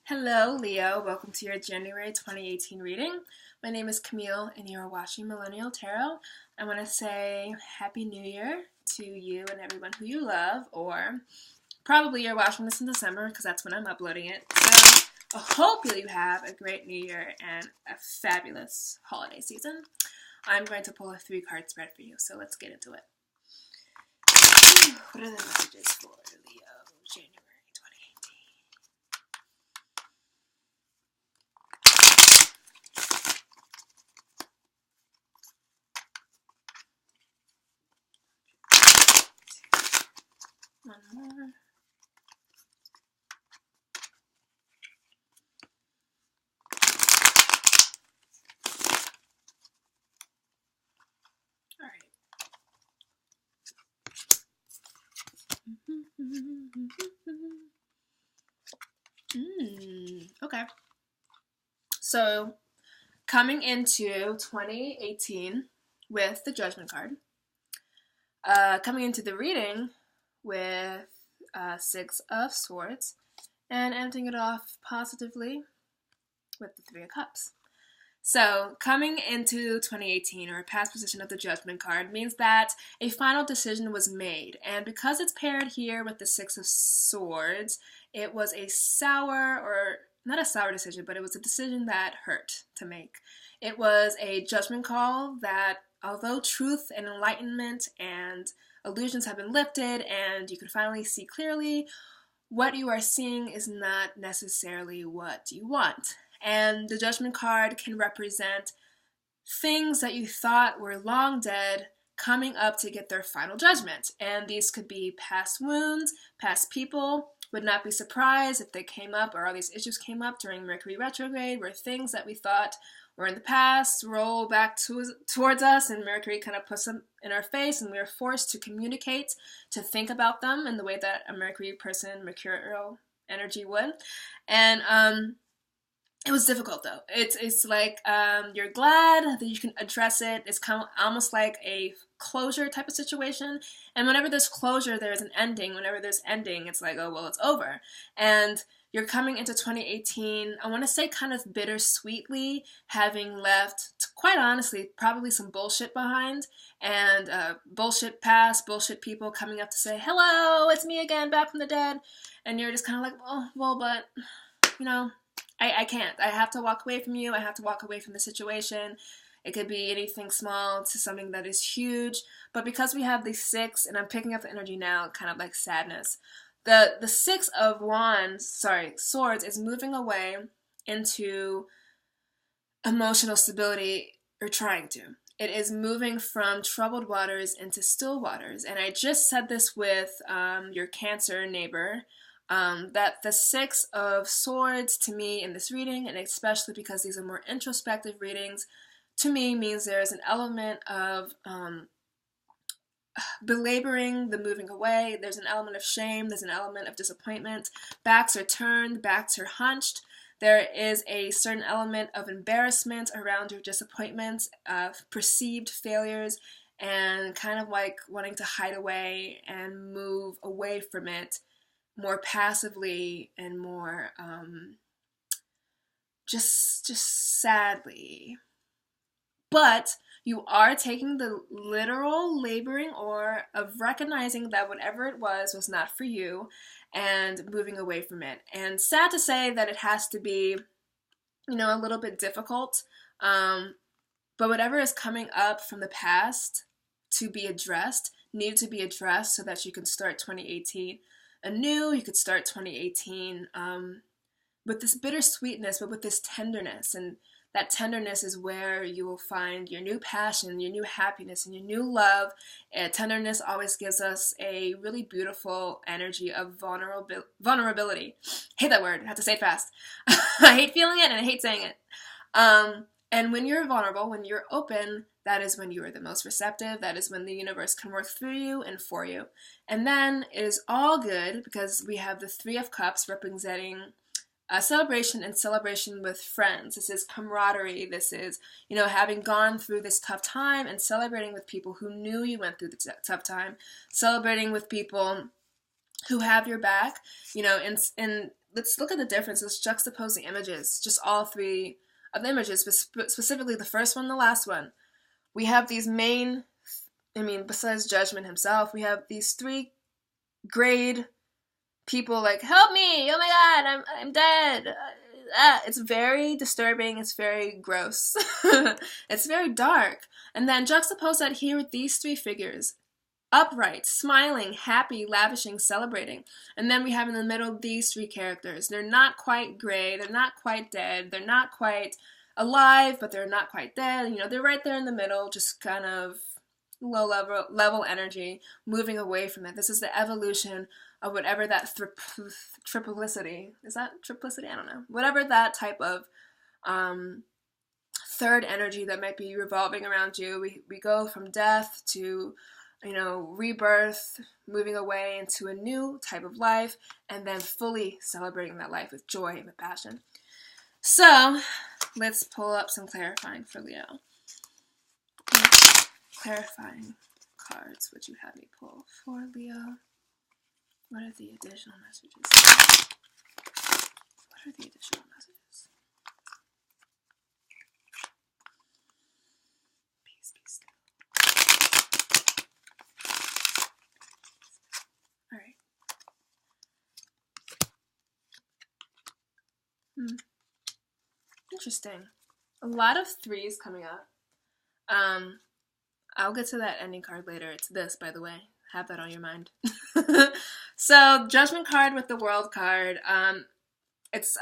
Hello, Leo. Welcome to your January 2018 reading. My name is Camille, and you are watching Millennial Tarot. I want to say Happy New Year to you and everyone who you love, or probably you're watching this in December because that's when I'm uploading it. So I hope that you have a great New Year and a fabulous holiday season. I'm going to pull a 3-card spread for you, so let's get into it. What are the messages for Leo, January 2018? One more. All right. Okay. So, coming into 2018 with the Judgment card, coming into the reading with 6 of Swords, and ending it off positively with the 3 of Cups. So, coming into 2018, or a past position of the Judgment card, means that a final decision was made. And because it's paired here with the 6 of Swords, it was a sour, or not a sour decision, but it was a decision that hurt to make. It was a judgment call that, although truth and enlightenment and illusions have been lifted and you can finally see clearly, what you are seeing is not necessarily what you want. And the Judgment card can represent things that you thought were long dead coming up to get their final judgment. And these could be past wounds, past people. Would not be surprised if they came up, or all these issues came up during Mercury retrograde, where things that we thought were in the past roll back towards us, and Mercury kind of puts them in our face, and we are forced to communicate, to think about them in the way that a Mercury person, mercurial energy would. And it was difficult though. It's like you're glad that you can address it. It's kind of almost like a closure type of situation. And whenever there's closure, there's an ending. Whenever there's ending, it's like, oh, well, it's over. And you're coming into 2018, I want to say kind of bittersweetly, having left, quite honestly, probably some bullshit behind. And bullshit past, bullshit people coming up to say, hello, it's me again, back from the dead. And you're just kind of like, oh, well, but, you know, I can't. I have to walk away from you. I have to walk away from the situation. It could be anything small to something that is huge. But because we have the 6, and I'm picking up the energy now, kind of like sadness. The 6 of Swords is moving away into emotional stability, or trying to. It is moving from troubled waters into still waters. And I just said this with your Cancer neighbor, that the 6 of Swords to me in this reading, and especially because these are more introspective readings, to me means there's an element of belaboring the moving away. There's an element of shame. There's an element of disappointment. Backs are turned. Backs are hunched. There is a certain element of embarrassment around your disappointments, perceived failures, and kind of like wanting to hide away and move away from it more passively and more just sadly. But you are taking the literal laboring or of recognizing that whatever it was not for you, and moving away from it. And sad to say that it has to be, a little bit difficult. But whatever is coming up from the past to be addressed, needed to be addressed so that you can start 2018 anew. You could start 2018 with this bittersweetness, but with this tenderness. And that tenderness is where you will find your new passion, your new happiness, and your new love. And tenderness always gives us a really beautiful energy of vulnerability. I hate that word. I have to say it fast. I hate feeling it, and I hate saying it. And when you're vulnerable, when you're open, that is when you are the most receptive. That is when the universe can work through you and for you. And then it is all good because we have the 3 of Cups representing a celebration with friends. This is camaraderie. This is, having gone through this tough time and celebrating with people who knew you went through the tough time. Celebrating with people who have your back, in let's look at the differences, juxtaposing images, just all three of the images, but specifically the first one and the last one. We have these main, besides Judgment himself, we have these three grade people like, help me, oh my god, I'm dead. It's very disturbing, it's very gross. It's very dark. And then juxtapose that here with these three figures. Upright, smiling, happy, lavishing, celebrating. And then we have in the middle these three characters. They're not quite gray, they're not quite dead, they're not quite alive, but they're not quite dead. You know, they're right there in the middle, just kind of low level energy, moving away from it. This is the evolution of whatever that triplicity, is that triplicity? I don't know. Whatever that type of third energy that might be revolving around you. We go from death to, rebirth, moving away into a new type of life, and then fully celebrating that life with joy and with passion. So, let's pull up some clarifying for Leo. Clarifying cards would you have me pull for Leo? What are the additional messages? What are the additional messages? Peace be still. Alright. Interesting. A lot of threes coming up. I'll get to that ending card later. It's this, by the way. Have that on your mind. So, Judgment card with the World card. It's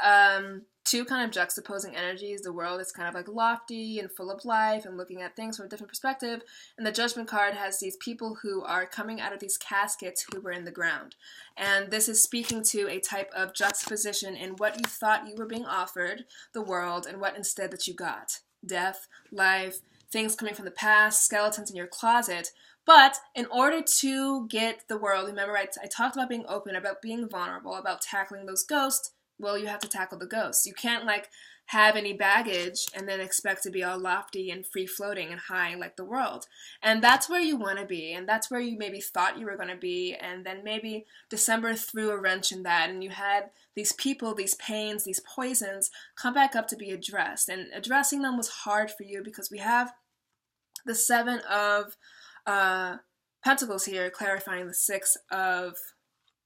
two kind of juxtaposing energies. The World is kind of like lofty and full of life and looking at things from a different perspective. And the Judgment card has these people who are coming out of these caskets who were in the ground. And this is speaking to a type of juxtaposition in what you thought you were being offered, the world, and what instead that you got. Death, life, things coming from the past, skeletons in your closet. But in order to get the world, remember I talked about being open, about being vulnerable, about tackling those ghosts. Well, you have to tackle the ghosts. You can't have any baggage and then expect to be all lofty and free-floating and high like the world. And that's where you want to be, and that's where you maybe thought you were going to be, and then maybe December threw a wrench in that, and you had these people, these pains, these poisons come back up to be addressed. And addressing them was hard for you because we have the Seven of Pentacles here, clarifying the Six of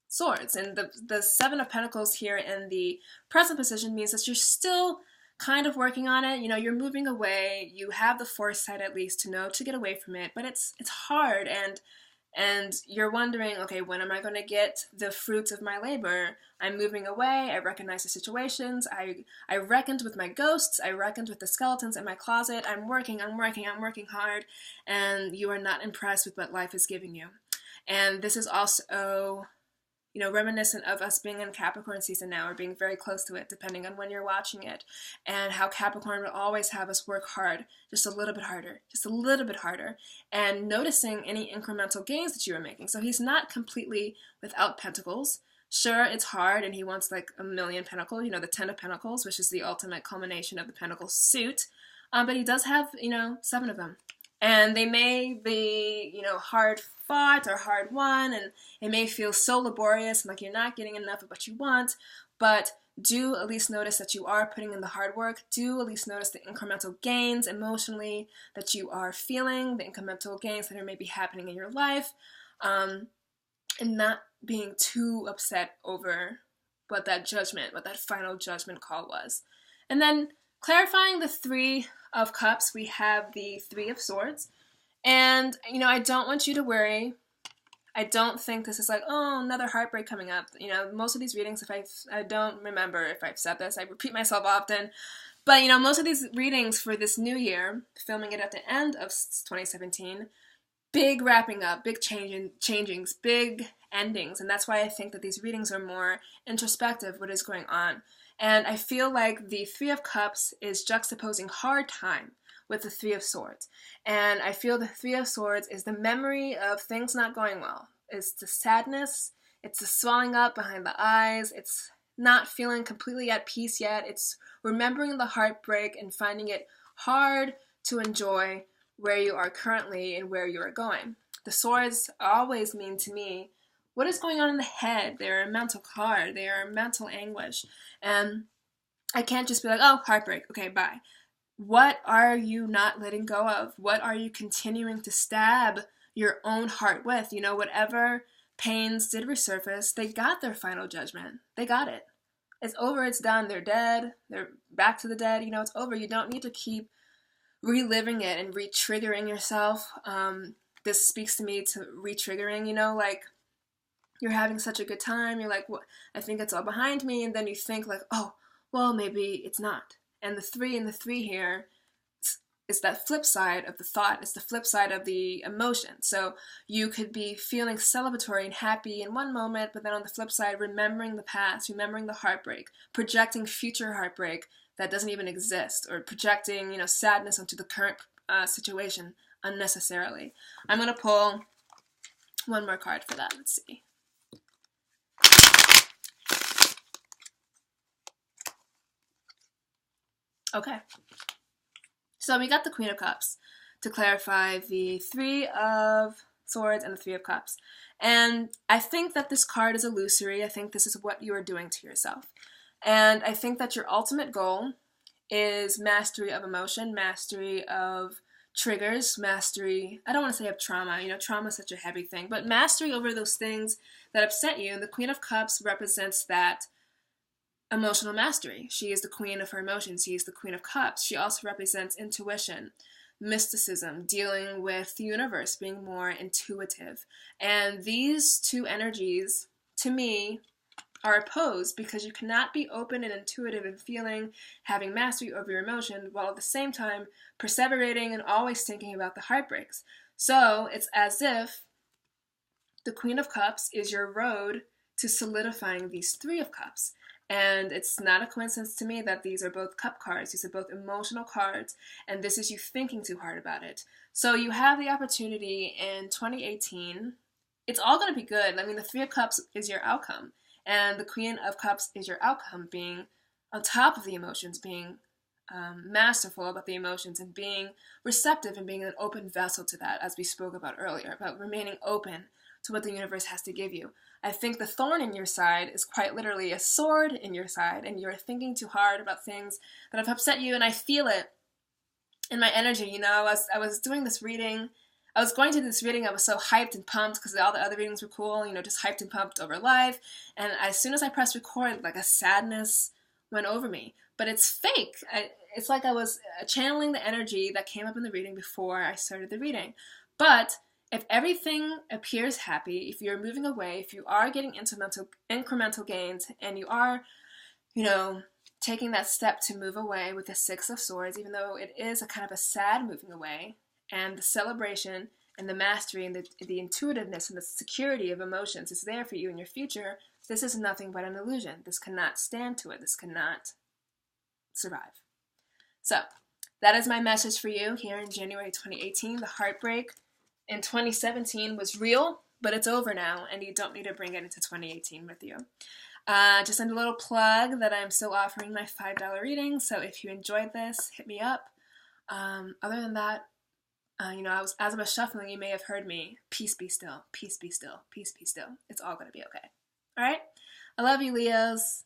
Swords. And the Seven of Pentacles here in the present position means that you're still kind of working on it. You're moving away. You have the foresight at least to know to get away from it, but it's hard, and you're wondering, okay, when am I going to get the fruits of my labor? I'm moving away. I recognize the situations. I reckoned with my ghosts. I reckoned with the skeletons in my closet. I'm working hard, and you are not impressed with what life is giving you. And this is also, reminiscent of us being in Capricorn season now, or being very close to it, depending on when you're watching it, and how Capricorn will always have us work hard, just a little bit harder, and noticing any incremental gains that you are making. So he's not completely without Pentacles. Sure, it's hard, and he wants like a million Pentacles, the Ten of Pentacles, which is the ultimate culmination of the Pentacle suit, but he does have, 7 of them. And they may be, hard fought or hard won, and it may feel so laborious and like you're not getting enough of what you want, but do at least notice that you are putting in the hard work. Do at least notice the incremental gains emotionally that you are feeling, the incremental gains that are maybe happening in your life, and not being too upset over what that final judgment call was. And then clarifying the Three of Cups, we have the Three of Swords. And, I don't want you to worry. I don't think this is like, oh, another heartbreak coming up. Most of these readings, I don't remember if I've said this, I repeat myself often. But, most of these readings for this new year, filming it at the end of 2017, big wrapping up, big changings, big endings. And that's why I think that these readings are more introspective, what is going on. And I feel like the Three of Cups is juxtaposing hard time with the Three of Swords. And I feel the Three of Swords is the memory of things not going well. It's the sadness, it's the swelling up behind the eyes, it's not feeling completely at peace yet, it's remembering the heartbreak and finding it hard to enjoy where you are currently and where you are going. The swords always mean to me, What is going on in the head? They're a mental card. They are mental anguish. And I can't just be like, oh, heartbreak. Okay, bye. What are you not letting go of? What are you continuing to stab your own heart with? You know, whatever pains did resurface, they got their final judgment. They got it. It's over. It's done. They're dead. They're back to the dead. You know, it's over. You don't need to keep reliving it and re-triggering yourself. This speaks to me to re-triggering, you know, like you're having such a good time. You're like, well, I think it's all behind me. And then you think like, oh, well, maybe it's not. And the 3 and the 3 here is that flip side of the thought. It's the flip side of the emotion. So you could be feeling celebratory and happy in one moment, but then on the flip side, remembering the past, remembering the heartbreak, projecting future heartbreak that doesn't even exist, or projecting, you know, sadness onto the current situation unnecessarily. I'm going to pull one more card for that. Let's see. Okay. So we got the Queen of Cups to clarify the 3 of Swords and the 3 of Cups. And I think that this card is illusory. I think this is what you are doing to yourself. And I think that your ultimate goal is mastery of emotion, mastery of triggers, mastery, I don't want to say of trauma, you know, trauma is such a heavy thing, but mastery over those things that upset you. And the Queen of Cups represents that emotional mastery. She is the queen of her emotions. She is the Queen of Cups. She also represents intuition, mysticism, dealing with the universe, being more intuitive. And these 2 energies, to me, are opposed, because you cannot be open and intuitive and feeling, having mastery over your emotion, while at the same time perseverating and always thinking about the heartbreaks. So it's as if the Queen of Cups is your road to solidifying these 3 of Cups. And it's not a coincidence to me that these are both cup cards. These are both emotional cards, and this is you thinking too hard about it. So you have the opportunity in 2018. It's all going to be good. I mean, the 3 of Cups is your outcome, and the Queen of Cups is your outcome, being on top of the emotions, being masterful about the emotions, and being receptive and being an open vessel to that, as we spoke about earlier, about remaining open to what the universe has to give you. I think the thorn in your side is quite literally a sword in your side, and you're thinking too hard about things that have upset you, and I feel it in my energy. You know, I was doing this reading, I was going to this reading, I was so hyped and pumped because all the other readings were cool, you know, just hyped and pumped over life, and as soon as I pressed record, like a sadness went over me. But it's fake. It's like I was channeling the energy that came up in the reading before I started the reading. But if everything appears happy, if you're moving away, if you are getting incremental gains, and you are, you know, taking that step to move away with the 6 of Swords, even though it is a kind of a sad moving away, and the celebration and the mastery and the intuitiveness and the security of emotions is there for you in your future, this is nothing but an illusion. This cannot stand to it. This cannot survive. So that is my message for you here in January 2018. The heartbreak in 2017 was real, but it's over now, and you don't need to bring it into 2018 with you. Just a little plug that I'm still offering my $5 reading, so if you enjoyed this, hit me up. Other than that, you know, as I was shuffling, you may have heard me, peace be still, peace be still, peace be still. It's all going to be okay. All right? I love you, Leos.